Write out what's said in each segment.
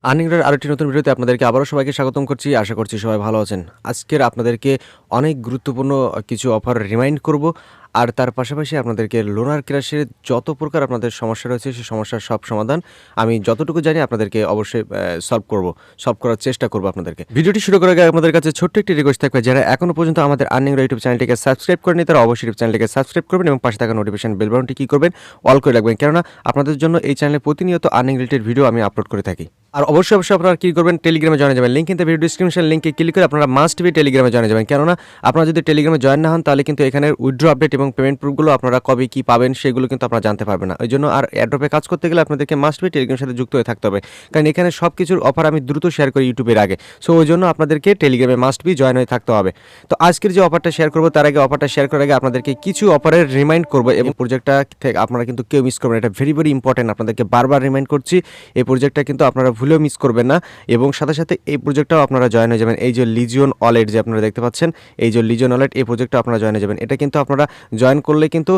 আর্নিংয়ের আরেকটি নতুন ভিডিওতে আপনাদেরকে আবারও সবাইকে স্বাগতম করছি। আশা করছি সবাই ভালো আছেন। আজকের আপনাদেরকে অনেক গুরুত্বপূর্ণ কিছু অফার রিমাইন্ড করব। আর তার পাশাপাশি আপনাদেরকে লোনার ক্র্যাশের যত প্রকার আপনাদের সমস্যা রয়েছে সেই সমস্যার সব সমাধান আমি যতটুকু জানি আপনাদেরকে অবশ্যই সলভ করার চেষ্টা করব আপনাদেরকে। ভিডিওটি শুরু করার আগে আপনাদের কাছে ছোট্ট একটি রিকোয়েস্ট থাকবে, যারা এখনও পর্যন্ত আমাদের আর্নিংয়ের ইউটিউব চ্যানেলটিকে সাবস্ক্রাইব করেনি তারা অবশ্যই ইউটিউব চ্যানেলটিকে সাবস্ক্রাইব করবেন এবং পাশে থাকা নোটিফিকেশন বেল বাটনটি কী করবেন, অল করে রাখবেন, কেননা আপনাদের জন্য এই চ্যানেলে প্রতিনিয়ত আর্নিং রিলেটেড ভিডিও আমি আপলোড করে থাকি। আর অবশ্যই আপনারা কী করবেন, টেলিগ্রামে জয়েন যাবেন। লিঙ্ক কিন্তু ভিডিও ডিসক্রিপশন লিঙ্কে ক্লিক করে আপনারা মাস্ট বি টেলিগ্রামে জয়েন যাবেন, কেননা আপনারা যদি টেলিগ্রামে জয়েন না হন তাহলে কিন্তু এখানে উইথড্র আপডেট এবং পেমেন্ট প্রুফগুলো আপনারা কবে কী পাবেন সেগুলো কিন্তু আপনারা জানতে পারবেন না। ওই জন্য আর এয়ারড্রপে কাজ করতে গেলে আপনাদেরকে মাস্ট বি টেলিগ্রামের সাথে যুক্ত হয়ে থাকতে হবে, কারণ এখানে সব কিছুর অফার আমি দ্রুত শেয়ার করি ইউটিউবের আগে। সো ওই জন্য আপনাদেরকে টেলিগ্রামে মাস্ট বি জয়েন হয়ে থাকতে হবে। তো আজকের যে অফারটা শেয়ার করবো তার আগে অফারটা শেয়ার করার আগে আপনাদেরকে কিছু অফারের রিমাইন্ড করবো, এবং প্রজেক্টটা থেকে আপনারা কিন্তু কেউ মিস করবেন, এটা ভেরি ভেরি ইম্পর্টেন্ট। আপনাদেরকে বারবার রিমাইন্ড করছি, এই প্রজেক্টটা কিন্তু আপনারা ভুলেও মিস করবেন না। এবং সাথে সাথে এই প্রজেক্টটাও আপনারা জয়েন হয়ে যাবেন। এই যে লিজিয়ন ওয়ালেট যে আপনারা দেখতে পাচ্ছেন, এই যে লিজিয়ন ওয়ালেট, এই প্রজেক্টটা আপনারা জয়েন হয়ে যাবেন। এটা কিন্তু আপনারা জয়েন করলে কিন্তু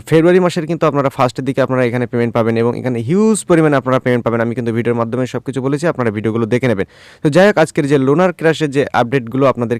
ফেব্রুয়ারি মাসের কিন্তু আপনারা ফার্স্টের দিকে আপনারা এখানে পেমেন্ট পাবেন, এবং এখানে হিউজ পরিমাণে আপনারা পেমেন্ট পাবেন। আমি কিন্তু ভিডিওর মাধ্যমে সব কিছু বলেছি, আপনারা ভিডিওগুলো দেখে নেবেন। তো যাই হোক, আজকের যে লোনার ক্র্যাশের যে আপডেটগুলো আপনাদের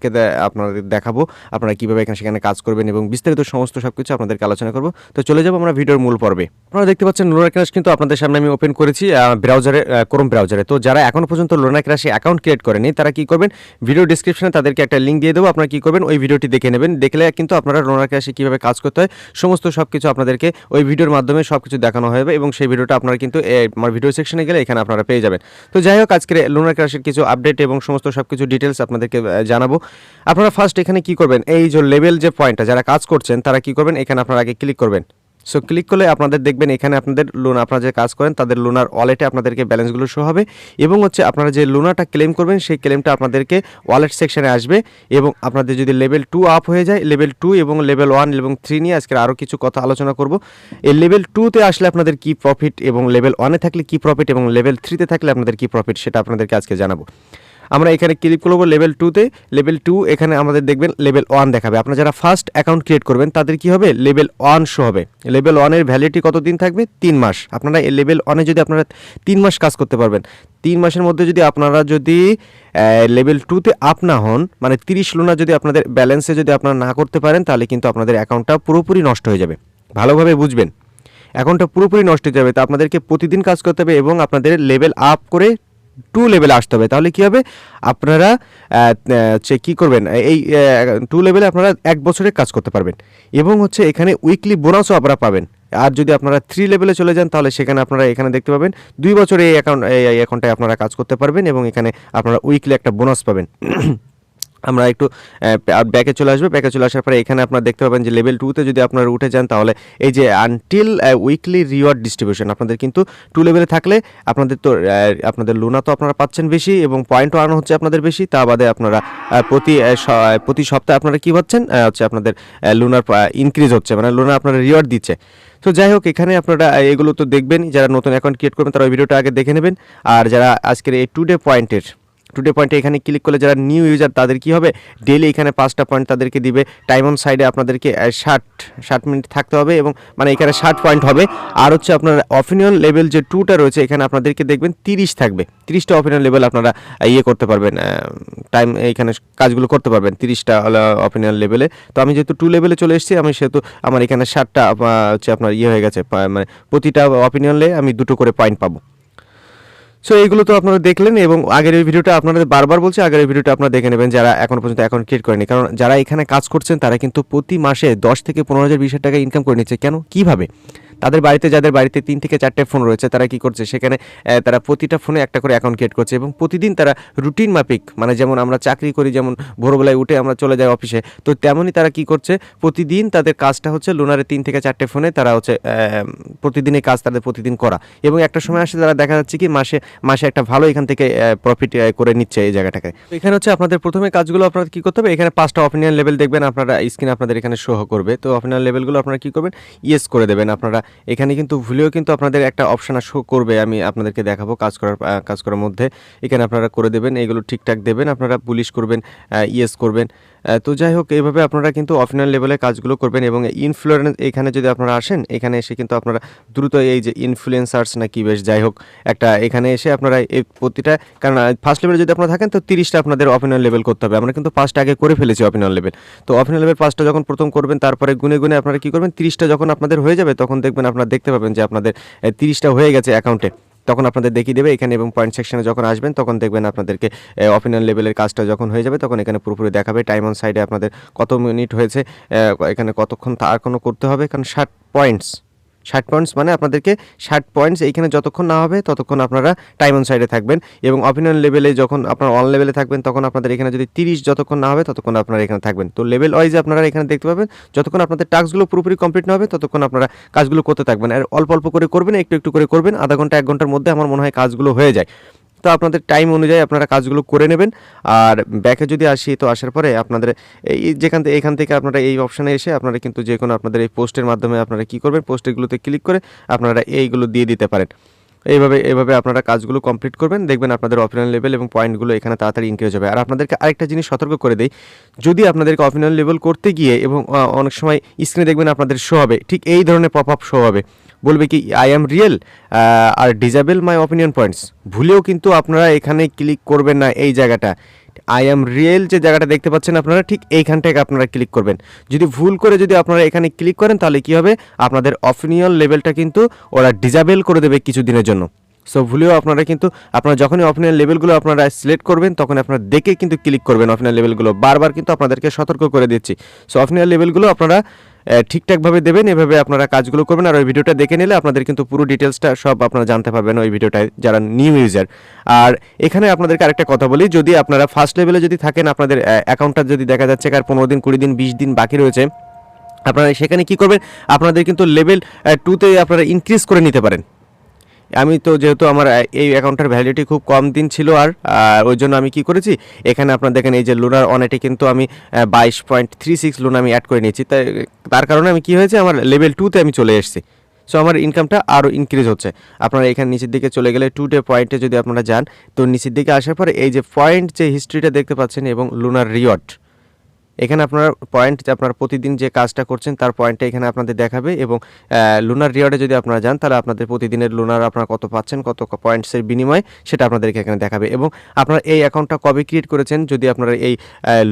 দেখাবো, আপনারা কীভাবে সেখানে কাজ করবেন এবং বিস্তারিত সমস্ত সব কিছু আপনাদেরকে আলোচনা করবো। তো চলে যাবো আমরা ভিডিওর মূল পর্বে। আপনারা দেখতে পাচ্ছেন লোনার ক্র্যাশ কিন্তু আপনাদের সামনে আমি ওপেন করেছি ব্রাউজারে, ক্রোম ব্রাউজারে। তো যারা এখনও পর্যন্ত লোনার ক্র্যাশে অ্যাকাউন্ট ক্রিয়েট করেনি তারা কী করবেন, ভিডিও ডিসক্রিপশনে তাদেরকে একটা লিঙ্ক দিয়ে দেবো, আপনারা কী করবেন ওই ভিডিওটি দেখে নেবেন। দেখলে কিন্তু আপনারা লোনার ক্র্যাশে কীভাবে কাজ করতে হয় সমস্ত সব কিছু আপনাদেরকে ওই ভিডিওর মাধ্যমে সব কিছু দেখানো হবে, এবং সেই ভিডিওটা আপনারা কিন্তু আমার ভিডিও সেকশনে গেলে এখানে আপনারা পেয়ে যাবেন। তো যাই হোক, আজকের লোনার ক্র্যাশের কিছু আপডেট এবং সমস্ত সব কিছু ডিটেলস আপনাদেরকে জানাবো। আপনারা ফার্স্ট এখানে কী করবেন, এই যে লেভেল যে পয়েন্টটা যারা কাজ করছেন তারা কী করবেন, এখানে আপনারা আগে ক্লিক করবেন। সো ক্লিক করলে আপনাদের দেখবেন এখানে আপনাদের লোন, আপনারা যে কাজ করেন তাদের লোনার ওয়ালেটে আপনাদেরকে ব্যালেন্সগুলো শো হবে, এবং আপনারা যে লোনাটা ক্লেম করবেন সেই ক্লেমটা আপনাদেরকে ওয়ালেট সেকশনে আসবে। এবং আপনাদের যদি লেভেল 2 আপ হয়ে যায়, লেভেল 2 এবং লেভেল 1 এবং 3 নিয়ে আজকে আরও কিছু কথা আলোচনা করব। এই লেভেল 2তে আসলে আপনাদের কী প্রফিট, এবং লেভেল 1-এ থাকলে কী প্রফিট, এবং লেভেল 3-তে থাকলে আপনাদের কী প্রফিট, সেটা আপনাদেরকে আজকে জানাবো। আমরা এখানে ক্লিক করব লেভেল 2তে। লেভেল 2 এখানে আমাদের দেখবেন লেভেল 1 দেখাবে। আপনারা যারা ফার্স্ট অ্যাকাউন্ট ক্রিয়েট করবেন তাদের কি হবে, লেভেল 1 শো হবে। লেভেল 1-এর ভ্যালিডিটি কতদিন থাকবে, 3 মাস। আপনারা এই লেভেল 1-এ যদি আপনারা 3 মাস কাজ করতে পারবেন, 3 মাসের মধ্যে যদি আপনারা লেভেল 2তে আপ না হন, মানে 30 লোনা যদি আপনাদের ব্যালেন্সে যদি আপনারা না করতে পারেন, তাহলে কিন্তু আপনাদের অ্যাকাউন্টটা পুরোপুরি নষ্ট হয়ে যাবে। ভালোভাবে বুঝবেন, অ্যাকাউন্টটা পুরোপুরি নষ্ট হয়ে যাবে। তো আপনাদেরকে প্রতিদিন কাজ করতে হবে এবং আপনাদের লেভেল আপ করে 2 লেভেলে আসতে হবে। তাহলে কী হবে, আপনারা কী করবেন, এই 2 লেভেলে আপনারা 1 বছরে কাজ করতে পারবেন, এবং এখানে উইকলি বোনাসও আপনারা পাবেন। আর যদি আপনারা 3 লেভেলে চলে যান তাহলে সেখানে আপনারা এখানে দেখতে পাবেন 2 বছরে এই অ্যাকাউন্টে আপনারা কাজ করতে পারবেন, এবং এখানে আপনারা উইকলি একটা বোনাস পাবেন। আমরা একটু ব্যাকে চলে আসবো। ব্যাকে চলে আসার পরে এখানে আপনারা দেখতে পাবেন যে লেভেল 2তে যদি আপনারা উঠে যান তাহলে এই যে আনটিল উইকলি রিওয়ার্ড ডিস্ট্রিবিউশন, আপনাদের কিন্তু 2 লেভেলে থাকলে আপনাদের লোনা তো আপনারা পাচ্ছেন বেশি, এবং পয়েন্টও আনা হচ্ছে আপনাদের বেশি। তা বাদে আপনারা প্রতি সপ্তাহে আপনারা কী পাচ্ছেন, আপনাদের লোনার ইনক্রিজ হচ্ছে, মানে লোনা আপনারা রিওয়ার্ড দিচ্ছে। তো যাই হোক, এখানে আপনারা এগুলো তো দেখবেন, যারা নতুন অ্যাকাউন্ট ক্রিয়েট করবেন তারা ওই ভিডিওটা আগে দেখে নেবেন। আর যারা আজকের এই টুডে পয়েন্টে এখানে ক্লিক করলে যারা নিউ ইউজার তাদের কি হবে, ডেইলি এখানে 5টা পয়েন্ট তাদেরকে দিবে। টাইম অন সাইডে আপনাদেরকে 60 মিনিট থাকতে হবে, এবং মানে এখানে 60 পয়েন্ট হবে। আর আপনার অপিনিয়ন লেভেল যে 2টা রয়েছে এখানে আপনাদেরকে দেখবেন 30 থাকবে। 30টা অপিনিয়ন লেভেল আপনারা করতে পারবেন, টাইম এখানে কাজগুলো করতে পারবেন 30টা অপিনিয়ন লেভেলে। তো আমি যেহেতু 2 লেভেলে চলে এসেছি, আমি সেহেতু আমার এখানে 60টা আপনার হয়ে গেছে, মানে প্রতিটা অপিনিয়নে আমি 2টো করে পয়েন্ট পাবো। সো এইগুলো তো আপনারা দেখলেন, এবং আগের এই ভিডিওটা আপনাদের বারবার বলছি, আগের এই ভিডিওটা আপনারা দেখে নেবেন যারা এখনও পর্যন্ত অ্যাকাউন্ট ক্রিয়েট করেনি, কারণ যারা এখানে কাজ করছেন তারা কিন্তু প্রতি মাসে 10 থেকে 15,000 20,000 টাকা ইনকাম করে নিচ্ছে। কেন, কীভাবে, তাদের বাড়িতে যাদের বাড়িতে 3 থেকে 4টে ফোন রয়েছে তারা কি করছে, সেখানে তারা প্রতিটা ফোনে একটা করে অ্যাকাউন্ট ক্রিয়েট করছে, এবং প্রতিদিন তারা রুটিন মাফিক, মানে যেমন আমরা চাকরি করি, যেমন ভোরবেলায় উঠে আমরা চলে যাই অফিসে, তো তেমনই তারা কি করছে, প্রতিদিন তাদের কাজটা হচ্ছে লোনারে 3 থেকে 4টে ফোনে তারা প্রতিদিনের কাজ তাদের প্রতিদিন করা, এবং একটা সময় আসে তারা দেখা যাচ্ছে কি মাসে একটা ভালো এখান থেকে প্রফিট করে নিচ্ছে এই জায়গাটাকে। তো এখানে আপনাদের প্রথমে কাজগুলো আপনারা কী করতে হবে, এখানে 5টা অপিনিয়ন লেভেল দেখবেন, আপনারা স্ক্রিন আপনাদের এখানে শো করবে। তো অপিনিয়ন লেভেলগুলো আপনারা কী করবেন, ইয়েস করে দেবেন। আপনারা এখানে কিন্তু ভুলেও কিন্তু আপনাদের একটা অপশান শো করবে, আমি আপনাদেরকে দেখাবো কাজ করার মধ্যে। এখানে আপনারা করে দেবেন, এগুলো ঠিকঠাক দেবেন, আপনারা পুলিশ করবেন, ইয়েস করবেন। তো যাই হোক এইভাবে আপনারা কিন্তু অফিনিয়াল লেভেলে কাজগুলো করবেন এবং ইনফ্লুয়েন্স এখানে যদি আপনারা আসেন এখানে এসে কিন্তু আপনারা দ্রুত এই যে ইনফ্লুয়েন্সার্স নাকি বেশ যাই হোক একটা এখানে এসে আপনারা এই প্রতিটা কারণ ফার্স্ট লেভেলে যদি আপনারা থাকেন তো 30টা আপনাদের অফিনিয়াল লেভেল করতে হবে। আমরা কিন্তু 5টা আগে করে ফেলেছি অফিনিয়াল লেভেল। তো অফিনিয়াল লেভেল 5টা যখন প্রথম করবেন তারপরে গুনে গুনে আপনারা কী করবেন 30টা যখন আপনাদের হয়ে যাবে তখন দেখবেন আপনারা দেখতে পাবেন যে আপনাদের 30টা হয়ে গেছে অ্যাকাউন্টে। তখন আপনাদের দেখিয়ে দেবে এখানে এবং পয়েন্ট সেকশনে যখন আসবেন তখন দেখবেন আপনাদেরকে অফিনিয়াল লেভেলের কাজটা যখন হয়ে যাবে তখন এখানে পুরোপুরি দেখাবে টাইম অন সাইডে আপনাদের কত মিনিট হয়েছে, এখানে কতক্ষণ তার কোনো করতে হবে। কারণ 60 পয়েন্টস মানে আপনাদেরকে 60 পয়েন্টস এইখানে যতক্ষণ না হবে ততক্ষণ আপনারা টাইম অন সাইডে থাকবেন এবং অফিনিয়াল লেভেলে যখন আপনারা অন লেভেলে থাকবেন তখন আপনাদের এখানে যদি 30 যতক্ষণ না হবে ততক্ষণ আপনারা এখানে থাকবেন। তো লেভেল ওয়াইজে আপনারা এখানে দেখতে পাবেন যতক্ষণ আপনাদের টাস্কগুলো পুরোপুরি কমপ্লিট না হবে ততক্ষণ আপনারা কাজগুলো করতে থাকবেন। আর অল্প অল্প করে করবেন, একটু একটু করে করবেন, আধা ঘন্টা 1 ঘন্টার মধ্যে আমার মনে হয় কাজগুলো হয়ে যায়। তো আপনাদের টাইম অনুযায়ী আপনারা কাজগুলো করে নেবেন। আর ব্যাকে যদি আসি তো আসার পরে আপনাদের এই এখান থেকে আপনারা এই অপশানে এসে আপনারা কিন্তু যে কোনো আপনাদের এই পোস্টের মাধ্যমে আপনারা কী করবেন পোস্টগুলোতে ক্লিক করে আপনারা এইগুলো দিয়ে দিতে পারেন। এইভাবে আপনারা কাজগুলো কমপ্লিট করবেন, দেখবেন আপনাদের অফিনিয়াল লেভেল এবং পয়েন্টগুলো এখানে তাড়াতাড়ি ইনক্রিজ হবে। আর আপনাদেরকে আরেকটা জিনিস সতর্ক করে দেই, যদি আপনাদেরকে অফিনিয়াল লেভেল করতে গিয়ে এবং অনেক সময় স্ক্রিনে দেখবেন আপনাদের শো হবে ঠিক এই ধরনের পপ আপ শো হবে, বলবে কি আই অ্যাম রিয়েল আর ডিজেবল মাই অপিনিয়ন পয়েন্টস। ভুলেও কিন্তু আপনারা এখানে ক্লিক করবেন না। এই জায়গাটা আই অ্যাম রিয়েল যে জায়গাটা দেখতে পাচ্ছেন আপনারা ঠিক এইখান থেকে আপনারা ক্লিক করবেন। যদি ভুল করে যদি আপনারা এখানে ক্লিক করেন তাহলে কী হবে, আপনাদের অপিনিয়ন লেভেলটা কিন্তু ওরা ডিজেবল করে দেবে কিছুদিনের জন্য। সো ভুলেও আপনারা কিন্তু আপনারা যখনই অফিনিয়াল লেভেলগুলো আপনারা সিলেক্ট করবেন তখন আপনারা দেখে কিন্তু ক্লিক করবেন অফিনিয়াল লেভেলগুলো। বারবার কিন্তু আপনাদেরকে সতর্ক করে দিচ্ছি। সো অফিনিয়াল লেভেলগুলো আপনারা ঠিকঠাকভাবে দেবেন, এভাবে আপনারা কাজগুলো করবেন। আর ওই ভিডিওটা দেখে নিলে আপনাদের কিন্তু পুরো ডিটেলসটা সব আপনারা জানতে পারবেন ওই ভিডিওটায় যারা নিউ ইউজার। আর এখানে আপনাদেরকে আরেকটা কথা বলি, যদি আপনারা ফার্স্ট লেভেলে যদি থাকেন আপনাদের অ্যাকাউন্টটা যদি দেখা যাচ্ছে কার 15 দিন 20 দিন 20 দিন বাকি রয়েছে, আপনারা সেখানে কি করবেন আপনাদের কিন্তু লেভেল 2তে আপনারা ইনক্রিজ করে নিতে পারেন। আমি তো যেহেতু আমার এই অ্যাকাউন্টের ভ্যালিডিটি খুব কম দিন ছিল আর ওই জন্য আমি কি করেছি এখানে আপনারা দেখেন এই যে লুনার অনেটে কিন্তু আমি 22.36 লুনা আমি অ্যাড করে নিয়েছি। তার কারণে আমি কি হয়েছে আমার লেভেল 2তে আমি চলে এসেছি। সো আমার ইনকামটা আরও ইনক্রিজ হচ্ছে। আপনারা এখানে নিচের দিকে চলে গেলে টুডে পয়েন্টে যদি আপনারা যান তো নিচের দিকে আসার পরে এই যে পয়েন্ট যে হিস্ট্রিটা দেখতে পাচ্ছেন এবং লুনার রিওয়ার্ড, এখানে আপনার পয়েন্ট যে আপনার প্রতিদিন যে কাজটা করছেন তার পয়েন্টটা এখানে আপনাদের দেখাবে এবং লুনার রিওয়ার্ডে যদি আপনারা যান তাহলে আপনাদের প্রতিদিনের লুনার আপনারা কত পাচ্ছেন কত পয়েন্টসের বিনিময়ে সেটা আপনাদেরকে এখানে দেখাবে। এবং আপনারা এই অ্যাকাউন্টটা কবে ক্রিয়েট করেছেন যদি আপনারা এই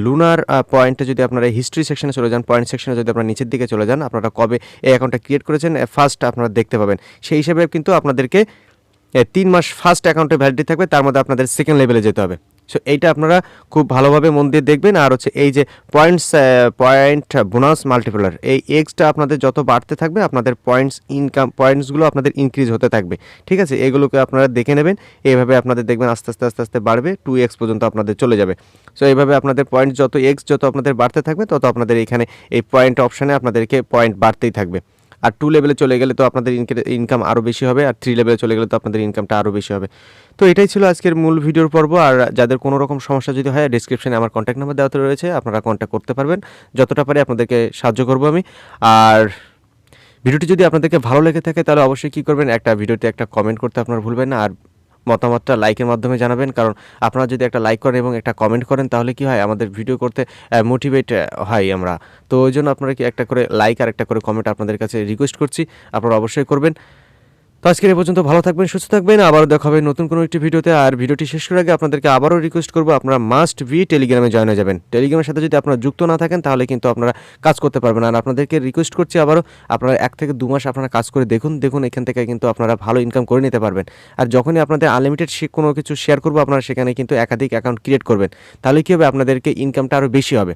লুনার পয়েন্টে যদি আপনারা হিস্ট্রি সেকশনে চলে যান, পয়েন্ট সেকশনে যদি আপনারা নিচের দিকে চলে যান আপনারা কবে এই অ্যাকাউন্টটা ক্রিয়েট করেছেন ফার্স্ট আপনারা দেখতে পাবেন। সেই হিসেবে কিন্তু আপনাদেরকে 3 মাস ফার্স্ট অ্যাকাউন্টে ভ্যালিডিটি থাকবে, তার মধ্যে আপনাদের সেকেন্ড লেভেলে যেতে হবে। সো এইটা আপনারা খুব ভালোভাবে মন দিয়ে দেখবেন। আর হচ্ছে এই যে পয়েন্ট বোনাস মাল্টিপ্লার এই এক্সটা আপনাদের যত বাড়তে থাকবে আপনাদের পয়েন্টসগুলো আপনাদের ইনক্রিজ হতে থাকবে। ঠিক আছে, এগুলোকে আপনারা দেখে নেবেন। এইভাবে আপনাদের দেখবেন আস্তে আস্তে আস্তে আস্তে বাড়বে 2x পর্যন্ত আপনাদের চলে যাবে। সো এইভাবে আপনাদের পয়েন্ট যত যত আপনাদের বাড়তে থাকবে তত আপনাদের এখানে এই পয়েন্ট অপশানে আপনাদেরকে পয়েন্ট বাড়তেই থাকবে। আর 2 লেভেলে চলে গেলে তো আপনাদের ইনকাম আরও বেশি হবে, আর 3 লেভেলে চলে গেলে তো আপনাদের ইনকামটা আরও বেশি হবে। তো এটাই ছিল আজকের মূল ভিডিওর পর্ব। আর যাদের কোনো রকম সমস্যা যদি হয় ডিসক্রিপশনে আমার কন্ট্যাক্ট নাম্বার দেওয়া রয়েছে, আপনারা কন্ট্যাক্ট করতে পারবেন। যতটা পারি আপনাদেরকে সাহায্য করব আমি। আর ভিডিওটি যদি আপনাদেরকে ভালো লেগে থাকে তাহলে অবশ্যই কী করবেন ভিডিওতে একটা কমেন্ট করতে আপনারা ভুলবেন না। আর মতামতটা লাইকের মাধ্যমে জানাবেন, কারণ আপনারা যদি একটা লাইক করেন এবং একটা কমেন্ট করেন তাহলে কি হয় আমাদের ভিডিও করতে মোটিভেট হয় আমরা। তো ওই জন্য আপনারা কি একটা করে লাইক আর একটা করে কমেন্ট আপনাদের কাছে রিকোয়েস্ট করছি, আপনারা অবশ্যই করবেন। তো আজকের এই পর্যন্ত ভালো থাকবেন, সুস্থ থাকবেন, আবারও দেখা হবে নতুন কোনো একটি ভিডিওতে। আর ভিডিওটি শেষ করার আগে আপনাদেরকে আবারও রিকোয়েস্ট করবো আপনারা মাস্ট বি টেলিগ্রামে জয়েন হয়ে যাবেন। টেলিগ্রামের সাথে যদি আপনারা যুক্ত না থাকেন তাহলে কিন্তু আপনারা কাজ করতে পারবেন। আর আপনাদেরকে রিকোয়েস্ট করছি আবারও আপনারা 1 থেকে 2 মাস আপনারা কাজ করে দেখুন এখান থেকে কিন্তু আপনারা ভালো ইনকাম করে নিতে পারবেন। আর যখনই আপনাদের আনলিমিটেড কোনো কিছু শেয়ার করবো আপনারা সেখানে কিন্তু একাধিক অ্যাকাউন্ট ক্রিয়েট করবেন, তাহলে কী হবে আপনাদেরকে ইনকামটা আরও বেশি হবে।